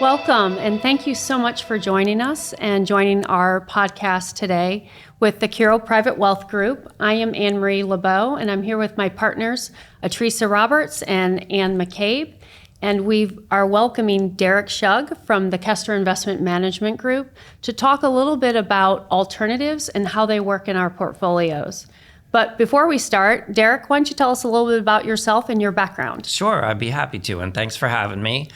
Welcome, and thank you so much for joining us and joining our podcast today with the Curo Private Wealth Group. I am Anne-Marie Laboe, and I'm here with my partners, Atricia Roberts and Ann McCabe. And we are welcoming Derek Schug from the Kestra Investment Management Group to talk a little bit about alternatives and how they work in our portfolios. But before we start, Derek, why don't you tell us a little bit about yourself and your background? Sure, I'd be happy to, and thanks for having me.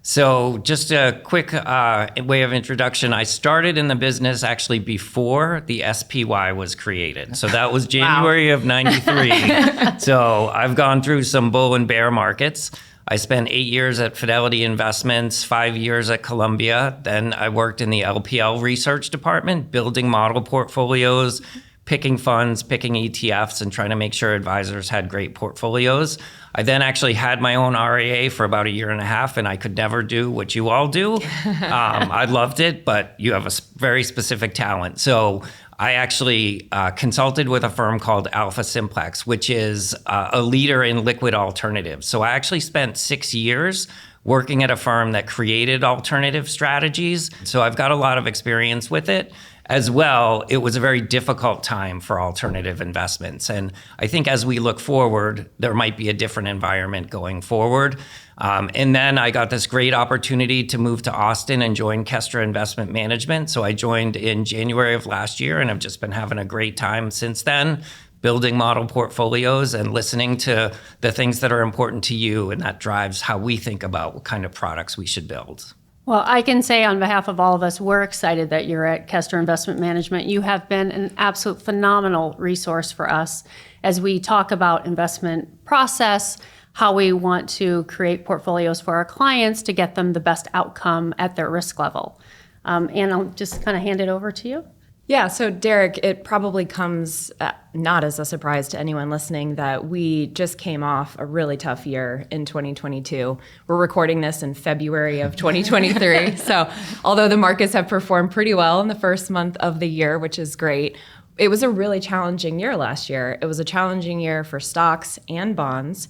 So just a quick way of introduction. I started in the business actually before the SPY was created. So that was January of 93. So I've gone through some bull and bear markets. I spent 8 years at Fidelity Investments, 5 years at Columbia. Then I worked in the LPL research department, building model portfolios, picking funds, picking ETFs, and trying to make sure advisors had great portfolios. I then actually had my own RIA for about a year and a half, and I could never do what you all do. I loved it, but you have a very specific talent. So I actually consulted with a firm called Alpha Simplex, which is a leader in liquid alternatives. So I actually spent 6 years working at a firm that created alternative strategies. So I've got a lot of experience with it. As well, it was a very difficult time for alternative investments. And I think as we look forward, there might be a different environment going forward. And then I got this great opportunity to move to Austin and join Kestra Investment Management. So I joined in January of last year, and I've just been having a great time since then, building model portfolios and listening to the things that are important to you. And that drives how we think about what kind of products we should build. Well, I can say on behalf of all of us, we're excited that you're at Kestra Investment Management. You have been an absolute phenomenal resource for us as we talk about investment process, how we want to create portfolios for our clients to get them the best outcome at their risk level. And I'll just kind of hand it over to you. Yeah, so Derek, it probably comes not as a surprise to anyone listening that we just came off a really tough year in 2022. We're recording this in February of 2023. So although the markets have performed pretty well in the first month of the year, which is great, it was a really challenging year last year. It was a challenging year for stocks and bonds.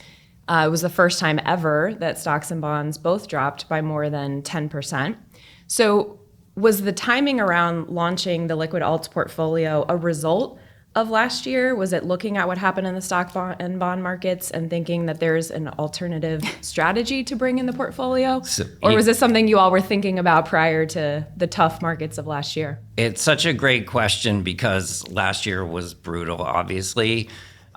It was the first time ever that stocks and bonds both dropped by more than 10%. So was the timing around launching the liquid alts portfolio a result of last year? Was it looking at what happened in the stock and bond markets and thinking that there's an alternative strategy to bring in the portfolio? Or was this something you all were thinking about prior to the tough markets of last year? It's such a great question because last year was brutal, obviously.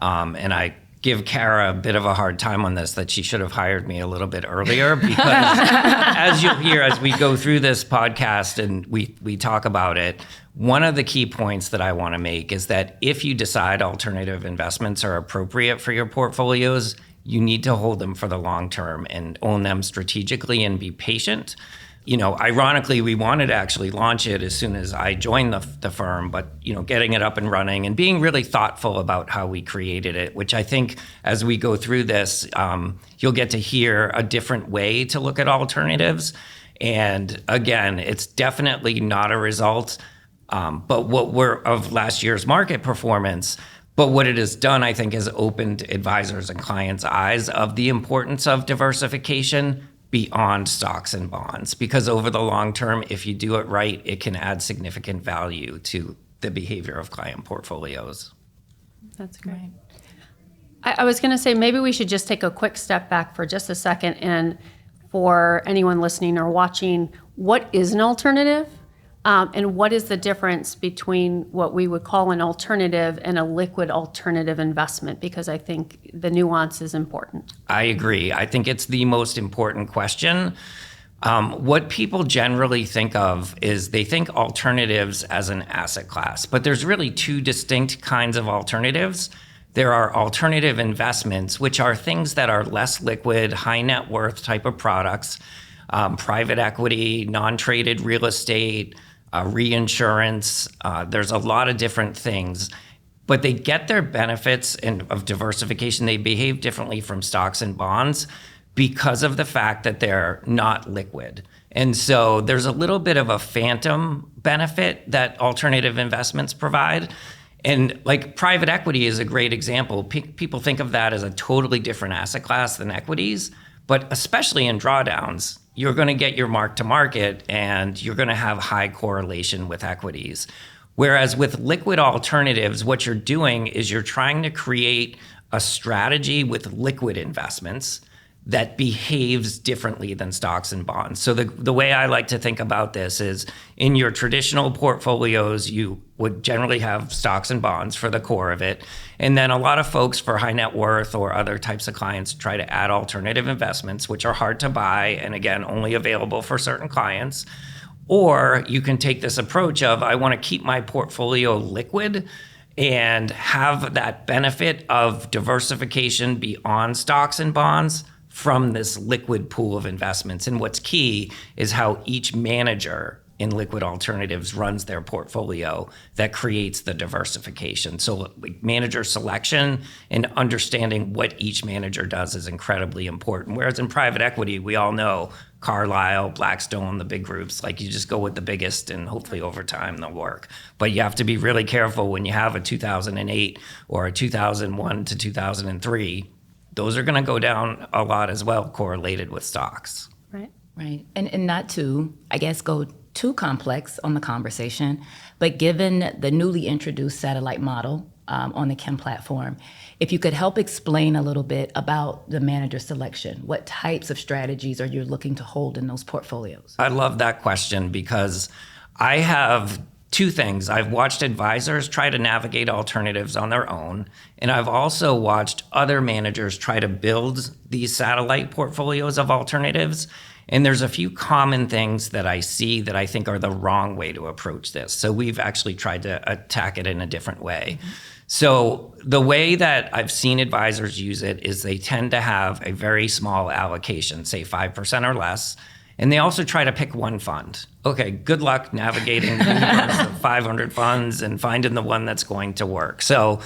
And I give Kara a bit of a hard time on this, that she should have hired me a little bit earlier because as you'll hear as we go through this podcast and we talk about it, one of the key points that I want to make is that if you decide alternative investments are appropriate for your portfolios, you need to hold them for the long term and own them strategically and be patient. You know, ironically, we wanted to actually launch it as soon as I joined the firm, but, you know, getting it up and running and being really thoughtful about how we created it, which I think as we go through this, you'll get to hear a different way to look at alternatives. And again, it's definitely not a result, but of last year's market performance. But what it has done, I think, is opened advisors and clients' eyes of the importance of diversification beyond stocks and bonds, because over the long term, if you do it right, it can add significant value to the behavior of client portfolios. That's great. I was going to say maybe we should just take a quick step back for just a second, and for anyone listening or watching, what is an alternative? And what is the difference between what we would call an alternative and a liquid alternative investment? Because I think the nuance is important. I agree. I think it's the most important question. What people generally think of is they think alternatives as an asset class, but there's really two distinct kinds of alternatives. There are alternative investments, which are things that are less liquid, high net worth type of products, private equity, non-traded real estate, reinsurance. There's a lot of different things, but they get their benefits of diversification. They behave differently from stocks and bonds because of the fact that they're not liquid. And so there's a little bit of a phantom benefit that alternative investments provide. And like private equity is a great example. People think of that as a totally different asset class than equities, but especially in drawdowns, you're going to get your mark to market and you're going to have high correlation with equities. Whereas with liquid alternatives, what you're doing is you're trying to create a strategy with liquid investments that behaves differently than stocks and bonds. So the way I like to think about this is in your traditional portfolios, you would generally have stocks and bonds for the core of it. And then a lot of folks for high net worth or other types of clients try to add alternative investments, which are hard to buy and again, only available for certain clients. Or you can take this approach of, I want to keep my portfolio liquid and have that benefit of diversification beyond stocks and bonds from this liquid pool of investments. And what's key is how each manager in liquid alternatives runs their portfolio that creates the diversification. So like manager selection and understanding what each manager does is incredibly important. Whereas in private equity, we all know Carlyle, Blackstone, the big groups, like you just go with the biggest and hopefully over time they'll work. But you have to be really careful when you have a 2008 or a 2001 to 2003. Those are going to go down a lot as well, correlated with stocks. Right. Right. And not to, I guess, go too complex on the conversation, but given the newly introduced satellite model on the KIM platform, if you could help explain a little bit about the manager selection, what types of strategies are you looking to hold in those portfolios? I love that question because I have two things. I've watched advisors try to navigate alternatives on their own, and I've also watched other managers try to build these satellite portfolios of alternatives. And there's a few common things that I see that I think are the wrong way to approach this. So we've actually tried to attack it in a different way. Mm-hmm. So the way that I've seen advisors use it is they tend to have a very small allocation, say 5% or less. And they also try to pick one fund. Okay, good luck navigating the universe of 500 funds and finding the one that's going to work. So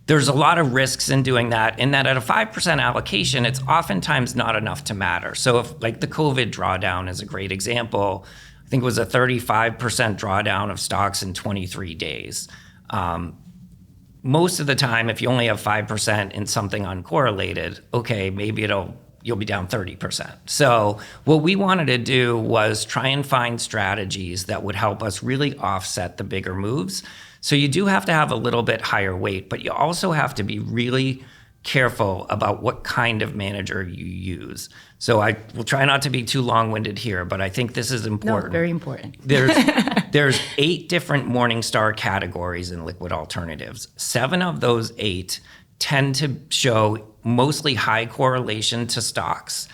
there's a lot of risks in doing that, in that at a 5% allocation, it's oftentimes not enough to matter. So if like the COVID drawdown is a great example, I think it was a 35% drawdown of stocks in 23 days. Most of the time, if you only have 5% in something uncorrelated, okay, maybe you'll be down 30%. So what we wanted to do was try and find strategies that would help us really offset the bigger moves. So you do have to have a little bit higher weight, but you also have to be really careful about what kind of manager you use. So I will try not to be too long-winded here, but I think this is important. No, very important. There's 8 different Morningstar categories in liquid alternatives. 7 of those 8 tend to show mostly high correlation to stocks,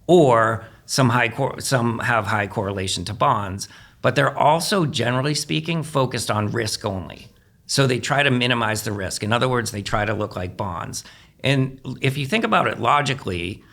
or some have high correlation to bonds, but they're also, generally speaking, focused on risk only. So they try to minimize the risk. In other words, they try to look like bonds. And if you think about it logically,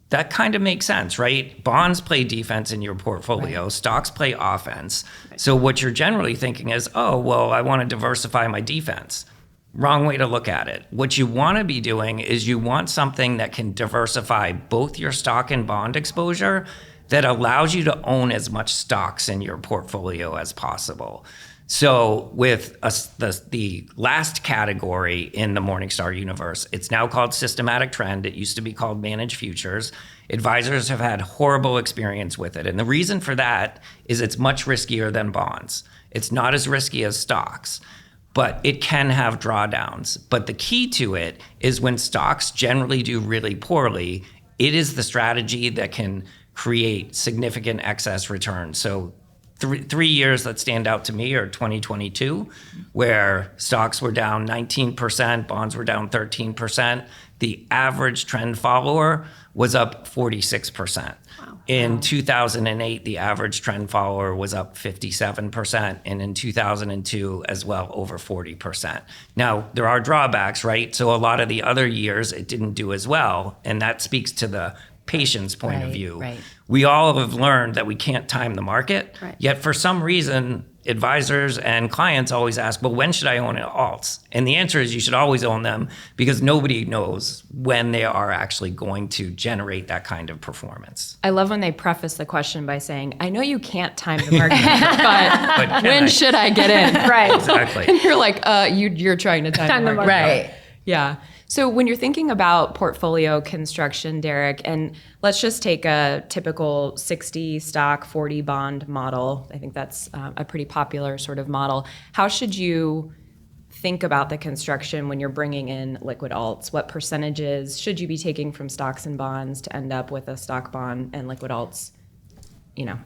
that kind of makes sense, right? Bonds play defense in your portfolio, right. Stocks play offense. Right. So what you're generally thinking is, oh, well, I want to diversify my defense. Wrong way to look at it. What you want to be doing is you want something that can diversify both your stock and bond exposure that allows you to own as much stocks in your portfolio as possible. So with the last category in the Morningstar universe, it's now called systematic trend. It used to be called managed futures. Advisors have had horrible experience with it. And the reason for that is it's much riskier than bonds. It's not as risky as stocks, but it can have drawdowns. But the key to it is when stocks generally do really poorly, it is the strategy that can create significant excess returns. So three years that stand out to me are 2022, where stocks were down 19%, bonds were down 13%. The average trend follower was up 46%. Wow. In 2008, the average trend follower was up 57%, and in 2002 as well, over 40%. Now, there are drawbacks, right? So a lot of the other years, it didn't do as well, and that speaks to the patient's point of view. Right. We all have learned that we can't time the market, right. Yet for some reason, advisors and clients always ask, well, when should I own alts? And the answer is you should always own them, because nobody knows when they are actually going to generate that kind of performance. I love when they preface the question by saying, I know you can't time the market, but when should I get in? Right. Exactly. And you're like, you're trying to time the market. Right. Yeah. So when you're thinking about portfolio construction, Derek, and let's just take a typical 60 stock, 40 bond model. I think that's a pretty popular sort of model. How should you think about the construction when you're bringing in liquid alts? What percentages should you be taking from stocks and bonds to end up with a stock, bond, and liquid alts,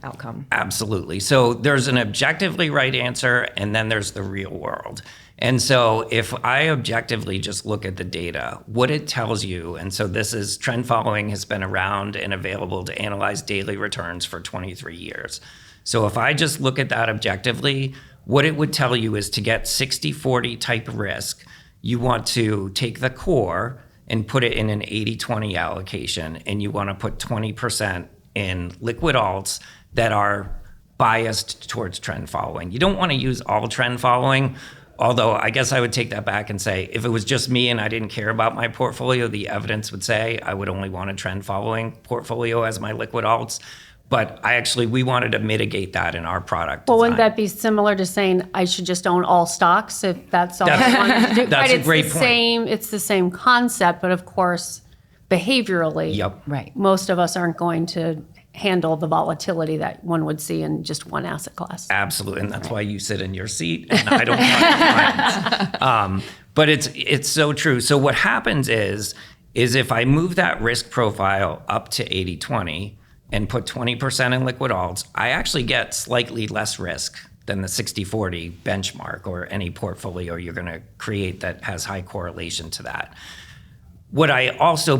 outcome? Absolutely. So there's an objectively right answer, and then there's the real world. And so if I objectively just look at the data, what it tells you, and so this is trend following has been around and available to analyze daily returns for 23 years. So if I just look at that objectively, what it would tell you is to get 60-40 type risk, you want to take the core and put it in an 80-20 allocation, and you want to put 20% in liquid alts that are biased towards trend following. You don't want to use all trend following. Although I guess I would take that back and say, if it was just me and I didn't care about my portfolio, the evidence would say I would only want a trend following portfolio as my liquid alts. But we wanted to mitigate that in our product Well, design. wouldn't that be similar to saying I should just own all stocks if that's all I wanted to do? That's a great it's the point. It's the same concept, but of course, behaviorally, Yep. Right. most of us aren't going to handle the volatility that one would see in just one asset class. Absolutely, and that's why you sit in your seat, and I don't want clients. But it's so true. So what happens is if I move that risk profile up to 80-20 and put 20% in liquid alts, I actually get slightly less risk than the 60-40 benchmark or any portfolio you're going to create that has high correlation to that.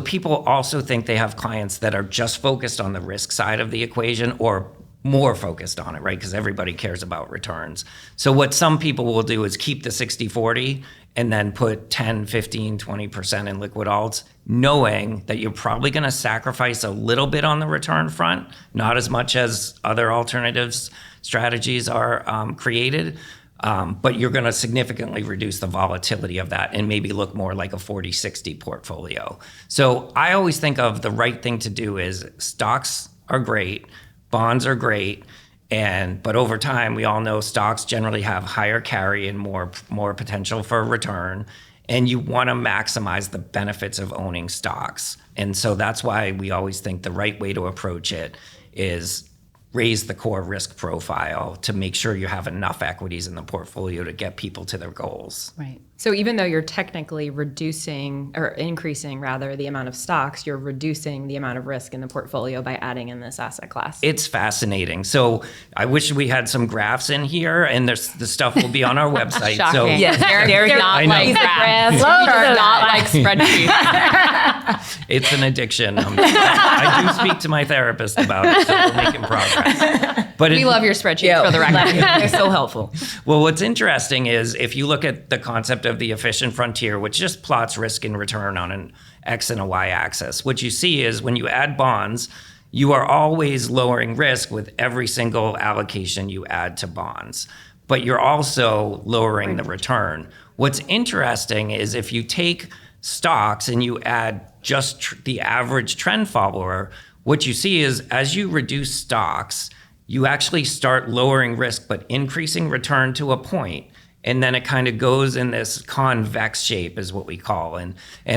People also think they have clients that are just focused on the risk side of the equation or more focused on it, right? Because everybody cares about returns. So what some people will do is keep the 60-40 and then put 10, 15, 20% in liquid alts, knowing that you're probably going to sacrifice a little bit on the return front, not as much as other alternatives strategies are created. But you're going to significantly reduce the volatility of that and maybe look more like a 40-60 portfolio. So I always think of the right thing to do is stocks are great, bonds are great, but over time we all know stocks generally have higher carry and more potential for return, and you want to maximize the benefits of owning stocks. And so that's why we always think the right way to approach it is raise the core risk profile to make sure you have enough equities in the portfolio to get people to their goals. Right. So even though you're technically increasing the amount of stocks, you're reducing the amount of risk in the portfolio by adding in this asset class. It's fascinating. So I wish we had some graphs in here, and the stuff will be on our website. Shocking. So Yes, they're not I know. like graphs. Love They're those. not like spreadsheets. it's an addiction. I do speak to my therapist about it, so we're making progress. But We love your spreadsheets for the record. They're so helpful. Well, what's interesting is if you look at the concept of the efficient frontier, which just plots risk and return on an X and a Y axis, what you see is when you add bonds, you are always lowering risk with every single allocation you add to bonds, but you're also lowering the return. What's interesting is if you take stocks and you add just the average trend follower, what you see is as you reduce stocks, you actually start lowering risk but increasing return to a point. And then it kind of goes in this convex shape is what we call. And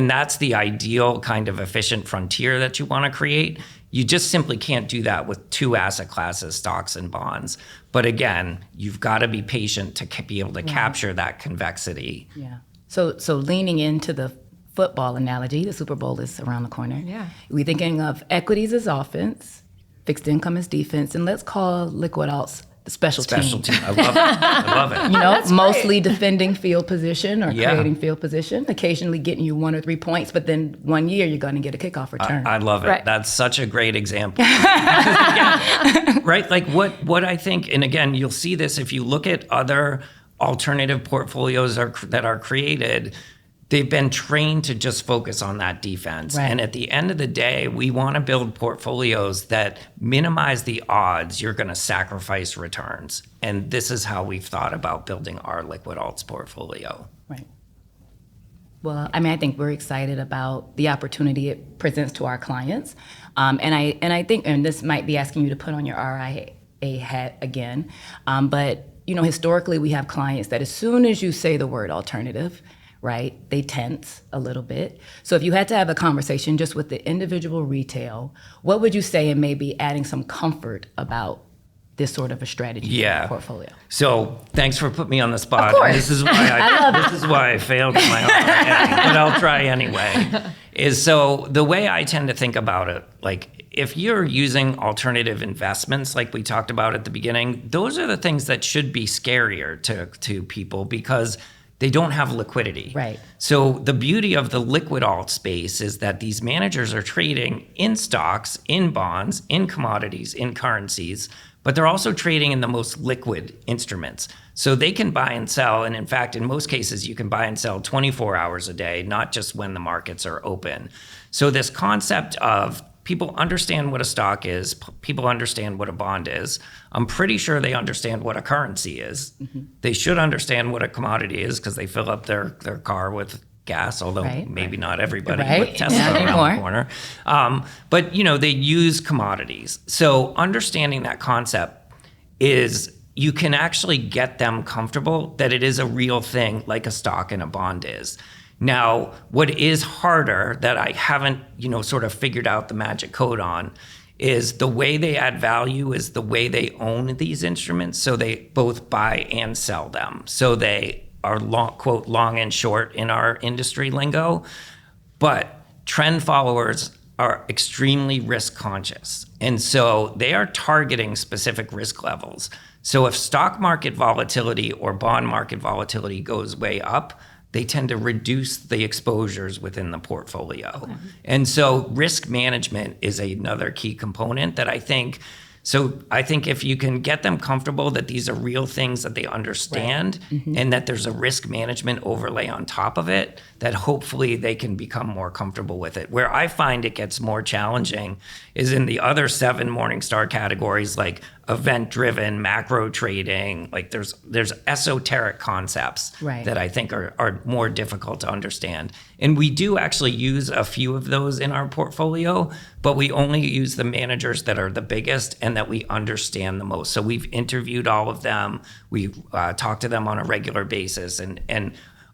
that's the ideal kind of efficient frontier that you want to create. You just simply can't do that with two asset classes, stocks and bonds. But again, you've got to be patient to be able to capture that convexity. Yeah. So leaning into the football analogy, the Super Bowl is around the corner. Yeah. We're thinking of equities as offense, fixed income as defense, and let's call liquid alts the special team. I love it. I love it. You know, mostly defending field position or Yeah. creating field position, occasionally getting you 1 or 3 points, but then 1 year you're going to get a kickoff return. I love it. Right. That's such a great example. Again, right? Like what I think, and again, you'll see this if you look at other alternative portfolios that are created. They've been trained to just focus on that defense. Right. And at the end of the day, we want to build portfolios that minimize the odds you're going to sacrifice returns. And this is how we've thought about building our liquid alts portfolio. Right. Well, I mean, I think we're excited about the opportunity it presents to our clients. And I think, and this might be asking you to put on your RIA hat again, but you know, historically we have clients that as soon as you say the word alternative, right? They tense a little bit. So if you had to have a conversation just with the individual retail, what would you say in maybe adding some comfort about this sort of a strategy in your portfolio? So thanks for putting me on the spot. Of course. This is why I failed at my own, but I'll try anyway. So the way I tend to think about it, like if you're using alternative investments, like we talked about at the beginning, those are the things that should be scarier to people because they don't have liquidity. Right. So the beauty of the liquid alt space is that these managers are trading in stocks, in bonds, in commodities, in currencies, but they're also trading in the most liquid instruments. So they can buy and sell. And in fact, in most cases, you can buy and sell 24 hours a day, not just when the markets are open. So this concept of people understand what a stock is, people understand what a bond is. I'm pretty sure they understand what a currency is. Mm-hmm. They should understand what a commodity is because they fill up their car with gas, although maybe not everybody with Tesla around the corner. But they use commodities. So understanding that concept is you can actually get them comfortable that it is a real thing like a stock and a bond is. Now, what is harder that I haven't, sort of figured out the magic code on is the way they add value is the way they own these instruments. So they both buy and sell them. So they are long, quote, long and short in our industry lingo, but trend followers are extremely risk conscious. And so they are targeting specific risk levels. So if stock market volatility or bond market volatility goes way up, they tend to reduce the exposures within the portfolio. Okay. And so risk management is another key component that I think if you can get them comfortable that these are real things that they understand and that there's a risk management overlay on top of it, that hopefully they can become more comfortable with it. Where I find it gets more challenging is in the other 7 Morningstar categories, like event-driven, macro trading, like there's esoteric concepts that I think are more difficult to understand. And we do actually use a few of those in our portfolio, but we only use the managers that are the biggest and that we understand the most. So we've interviewed all of them. We've talked to them on a regular basis. And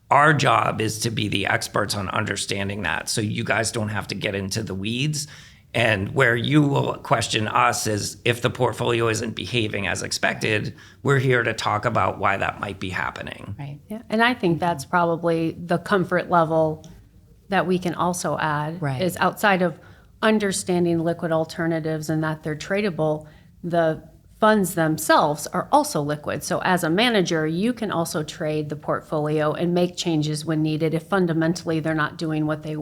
our job is to be the experts on understanding that. So you guys don't have to get into the weeds. And where you will question us is if the portfolio isn't behaving as expected, we're here to talk about why that might be happening. Right. Yeah. And I think that's probably the comfort level that we can also add is outside of understanding liquid alternatives and that they're tradable, the funds themselves are also liquid. So as a manager, you can also trade the portfolio and make changes when needed if fundamentally they're not doing what they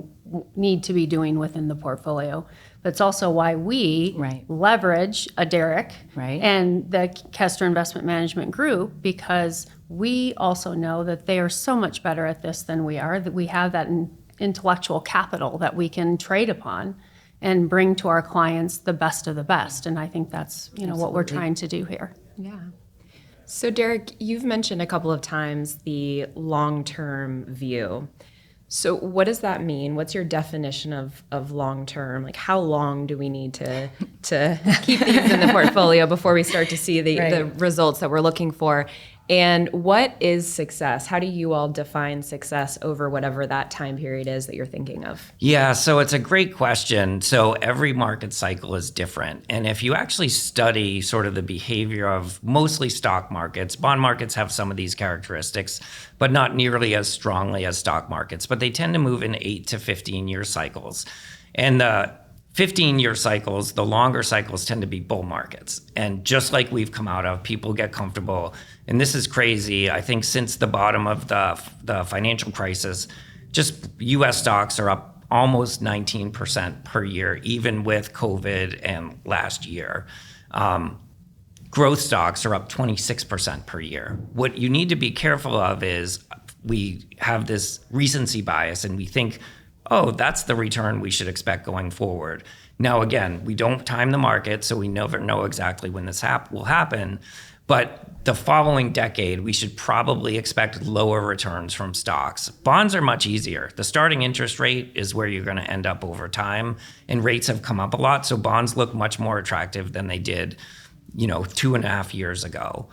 need to be doing within the portfolio. That's also why we leverage a Derek and the Kestra Investment Management Group, because we also know that they are so much better at this than we are, that we have that intellectual capital that we can trade upon and bring to our clients the best of the best. And I think that's what we're trying to do here. Yeah. So Derek, you've mentioned a couple of times the long-term view. So what does that mean? What's your definition of long-term? Like how long do we need to keep these in the portfolio before we start to see the results that we're looking for? And what is success? How do you all define success over whatever that time period is that you're thinking of? Yeah, so it's a great question. So every market cycle is different. And if you actually study sort of the behavior of mostly stock markets, bond markets have some of these characteristics, but not nearly as strongly as stock markets. But they tend to move in 8 to 15-year cycles. And the 15-year cycles, the longer cycles tend to be bull markets. And just like we've come out of, people get comfortable. And this is crazy. I think since the bottom of the financial crisis, just US stocks are up almost 19% per year, even with COVID and last year. Growth stocks are up 26% per year. What you need to be careful of is we have this recency bias and we think, oh, that's the return we should expect going forward. Now, again, we don't time the market, so we never know exactly when this will happen. But the following decade, we should probably expect lower returns from stocks. Bonds are much easier. The starting interest rate is where you're going to end up over time, and rates have come up a lot, so bonds look much more attractive than they did, 2.5 years ago.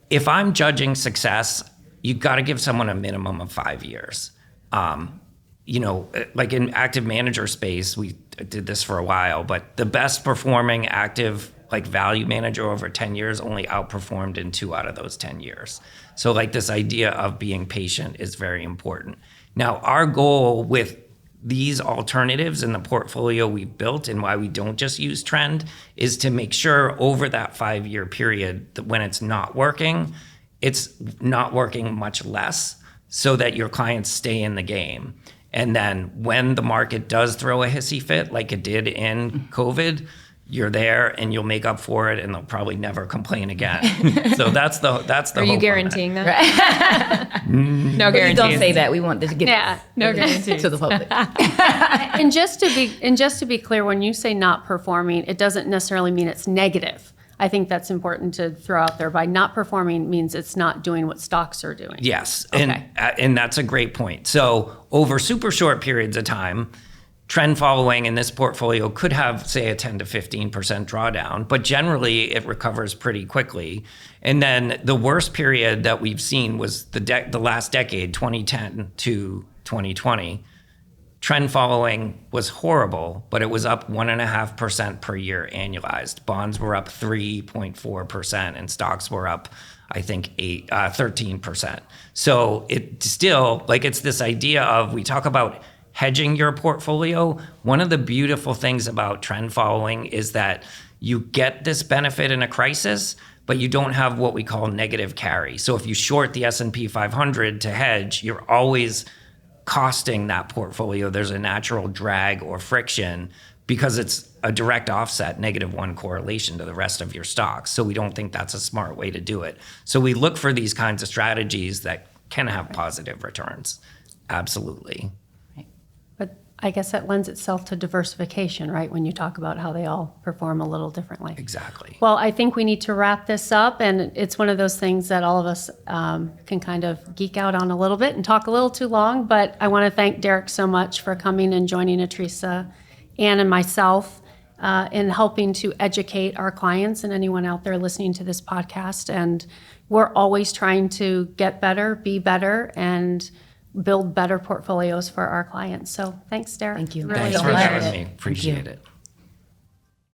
If I'm judging success, you got to give someone a minimum of 5 years. Like in active manager space, we did this for a while, but the best performing active like value manager over 10 years only outperformed in 2 out of those 10 years. So like this idea of being patient is very important. Now, our goal with these alternatives in the portfolio we built and why we don't just use trend is to make sure over that 5-year period that when it's not working much less so that your clients stay in the game. And then when the market does throw a hissy fit like it did in COVID, you're there and you'll make up for it and they'll probably never complain again. So that's the Are you hope guaranteeing that? No guarantees. Don't say that. We want this to get no guarantees. to the public. And just to be clear, when you say not performing, it doesn't necessarily mean it's negative. I think that's important to throw out there. By not performing means it's not doing what stocks are doing. Yes, Okay. and that's a great point. So over super short periods of time, trend following in this portfolio could have, say, a 10 to 15% drawdown, but generally it recovers pretty quickly. And then the worst period that we've seen was the last decade, 2010 to 2020. Trend following was horrible, but it was up 1.5% per year annualized. Bonds were up 3.4% and stocks were up, I think, 13%. So it still, like, it's this idea of, we talk about hedging your portfolio. One of the beautiful things about trend following is that you get this benefit in a crisis, but you don't have what we call negative carry. So if you short the S&P 500 to hedge, you're always costing that portfolio. There's a natural drag or friction because it's a direct offset, -1 correlation to the rest of your stocks. So we don't think that's a smart way to do it. So we look for these kinds of strategies that can have positive returns. Absolutely. But I guess that lends itself to diversification, right? When you talk about how they all perform a little differently. Exactly. Well, I think we need to wrap this up, and it's one of those things that all of us can kind of geek out on a little bit and talk a little too long, but I want to thank Derek so much for coming and joining Atricia, Ann, and myself in helping to educate our clients and anyone out there listening to this podcast. And we're always trying to get better, be better, and build better portfolios for our clients. So thanks, Derek. Thank you. Really Thanks for appreciate having it. me. Appreciate it.